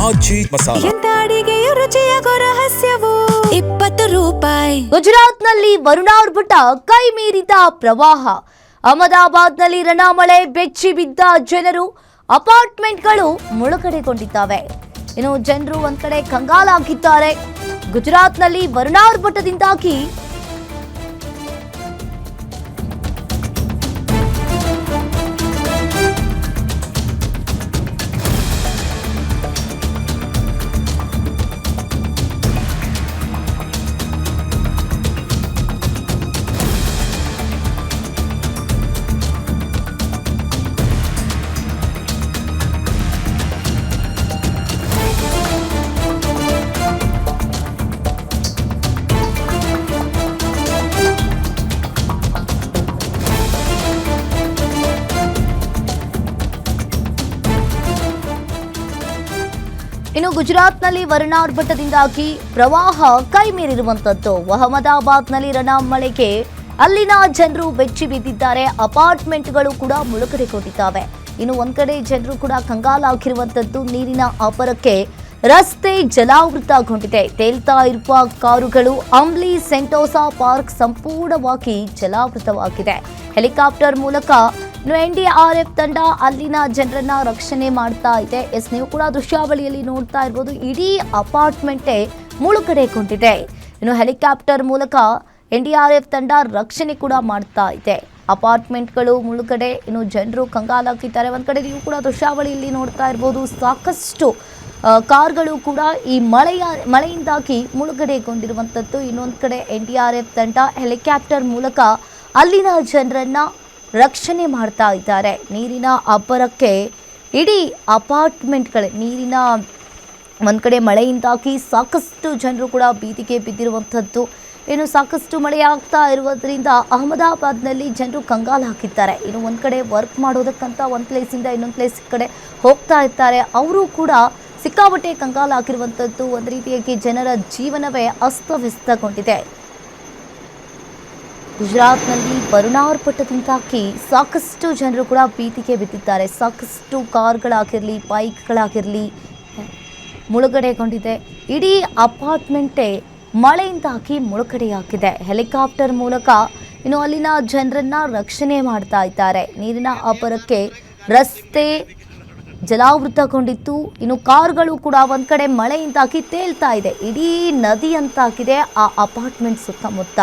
ಆಚಿ ಮಸಾಲ. ಎಂತ ಅಡಿಗೆಯ ರುಚಿಯಾಗೋ ರಹಸ್ಯವು 20 ರೂಪಾಯಿ. ಗುಜರಾತ್ನಲ್ಲಿ ವರುಣಾರ್ಭಟ ಕೈ ಮೀರಿದ ಪ್ರವಾಹ. ಅಹಮದಾಬಾದ್ನಲ್ಲಿ ರಣಮಳೆ, ಬೆಚ್ಚಿ ಬಿದ್ದ ಜನರು, ಅಪಾರ್ಟ್ಮೆಂಟ್ಗಳು ಮುಳುಗಡೆಗೊಂಡಿದ್ದಾವೆ. ಇನ್ನು ಜನರು ಒಂದ್ ಕಡೆ ಕಂಗಾಲಾಗಿದ್ದಾರೆ. ಗುಜರಾತ್ನಲ್ಲಿ ವರುಣಾರ್ಭಟದಿಂದಾಗಿ ಇನ್ನು ಗುಜರಾತ್ನಲ್ಲಿ ವರುಣಾರ್ಭಟದಿಂದಾಗಿ ಪ್ರವಾಹ ಕೈ ಮೀರಿರುವಂತದ್ದು. ಅಹಮದಾಬಾದ್ನಲ್ಲಿ ರಣಮಳೆಗೆ ಅಲ್ಲಿನ ಜನರು ಬೆಚ್ಚಿ ಬಿದ್ದಿದ್ದಾರೆ. ಅಪಾರ್ಟ್ಮೆಂಟ್ಗಳು ಕೂಡ ಮುಳುಗಡೆಗೊಂಡಿದ್ದಾವೆ. ಇನ್ನು ಒಂದ್ ಕಡೆ ಜನರು ಕೂಡ ಕಂಗಾಲಾಗಿರುವಂತದ್ದು. ನೀರಿನ ಅಬ್ಬರಕ್ಕೆ ರಸ್ತೆ ಜಲಾವೃತಗೊಂಡಿದೆ. ತೇಲ್ತಾ ಇರುವ ಕಾರುಗಳು. ಅಂಬ್ಲಿ ಸೆಂಟೋಸಾ ಪಾರ್ಕ್ ಸಂಪೂರ್ಣವಾಗಿ ಜಲಾವೃತವಾಗಿದೆ. ಹೆಲಿಕಾಪ್ಟರ್ ಮೂಲಕ NDRF ತಂಡ ಅಲ್ಲಿನ ಜನರನ್ನ ರಕ್ಷಣೆ ಮಾಡ್ತಾ ಇದೆ. ನೀವು ಕೂಡ ದೃಶ್ಯಾವಳಿಯಲ್ಲಿ ನೋಡ್ತಾ ಇರ್ಬೋದು, ಇಡೀ ಅಪಾರ್ಟ್ಮೆಂಟೇ ಮುಳುಗಡೆಗೊಂಡಿದೆ. ಇನ್ನು ಹೆಲಿಕಾಪ್ಟರ್ ಮೂಲಕ NDRF ತಂಡ ರಕ್ಷಣೆ ಕೂಡ ಮಾಡ್ತಾ ಇದೆ. ಅಪಾರ್ಟ್ಮೆಂಟ್ಗಳು ಮುಳುಗಡೆ. ಇನ್ನು ಜನರು ಕಂಗಾಲಾಗಿದ್ದಾರೆ. ಒಂದ್ ಕಡೆ ನೀವು ಕೂಡ ದೃಶ್ಯಾವಳಿಯಲ್ಲಿ ನೋಡ್ತಾ ಇರ್ಬೋದು, ಸಾಕಷ್ಟು ಕಾರ್ಗಳು ಕೂಡ ಈ ಮಳೆಯಿಂದಾಗಿ ಮುಳುಗಡೆಗೊಂಡಿರುವಂಥದ್ದು. ಇನ್ನೊಂದು ಕಡೆ NDRF ತಂಡ ಹೆಲಿಕಾಪ್ಟರ್ ಮೂಲಕ ಅಲ್ಲಿನ ಜನರನ್ನ ರಕ್ಷಣೆ ಮಾಡ್ತಾ ಇದ್ದಾರೆ. ನೀರಿನ ಅಬ್ಬರಕ್ಕೆ ಇಡೀ ಅಪಾರ್ಟ್ಮೆಂಟ್ಗಳೇ ನೀರಿನ ಒಂದು ಕಡೆ ಮಳೆಯಿಂದಾಗಿ ಸಾಕಷ್ಟು ಜನರು ಕೂಡ ಬೀದಿಗೆ ಬಿದ್ದಿರುವಂಥದ್ದು. ಇನ್ನು ಸಾಕಷ್ಟು ಮಳೆಯಾಗ್ತಾ ಇರುವುದರಿಂದ ಅಹಮದಾಬಾದ್ನಲ್ಲಿ ಜನರು ಕಂಗಾಲಾಗಿದ್ದಾರೆ. ಇನ್ನು ಒಂದು ಕಡೆ ವರ್ಕ್ ಮಾಡೋದಕ್ಕಂತ ಒಂದು ಪ್ಲೇಸಿಂದ ಇನ್ನೊಂದು ಪ್ಲೇಸ್ ಕಡೆ ಹೋಗ್ತಾ ಇರ್ತಾರೆ. ಅವರು ಕೂಡ ಸಿಕ್ಕಾಪಟ್ಟೆ ಕಂಗಾಲಾಗಿರುವಂಥದ್ದು. ಒಂದು ರೀತಿಯಾಗಿ ಜನರ ಜೀವನವೇ ಅಸ್ತವ್ಯಸ್ತಗೊಂಡಿದೆ. ಗುಜರಾತ್ನಲ್ಲಿ ವರುಣಾರ್ಭಟದಿಂದಾಗಿ ಸಾಕಷ್ಟು ಜನರು ಕೂಡ ಬೀದಿಗೆ ಬಿದ್ದಿದ್ದಾರೆ. ಸಾಕಷ್ಟು ಕಾರ್ಗಳಾಗಿರಲಿ, ಬೈಕ್ಗಳಾಗಿರಲಿ ಮುಳುಗಡೆಗೊಂಡಿದೆ. ಇಡೀ ಅಪಾರ್ಟ್ಮೆಂಟೇ ಮಳೆಯಿಂದಾಗಿ ಮುಳುಗಡೆಯಾಗಿದೆ. ಹೆಲಿಕಾಪ್ಟರ್ ಮೂಲಕ ಇನ್ನು ಅಲ್ಲಿನ ಜನರನ್ನ ರಕ್ಷಣೆ ಮಾಡ್ತಾ ಇದ್ದಾರೆ. ನೀರಿನ ಅಬ್ಬರಕ್ಕೆ ರಸ್ತೆ ಜಲಾವೃತಗೊಂಡಿತ್ತು. ಇನ್ನು ಕಾರುಗಳು ಕೂಡ ಒಂದ್ ಕಡೆ ಮಳೆಯಿಂದಾಗಿ ತೇಲ್ತಾ ಇದೆ. ಇಡೀ ನದಿ ಅಂತಾಗಿದೆ ಆ ಅಪಾರ್ಟ್ಮೆಂಟ್ ಸುತ್ತಮುತ್ತ.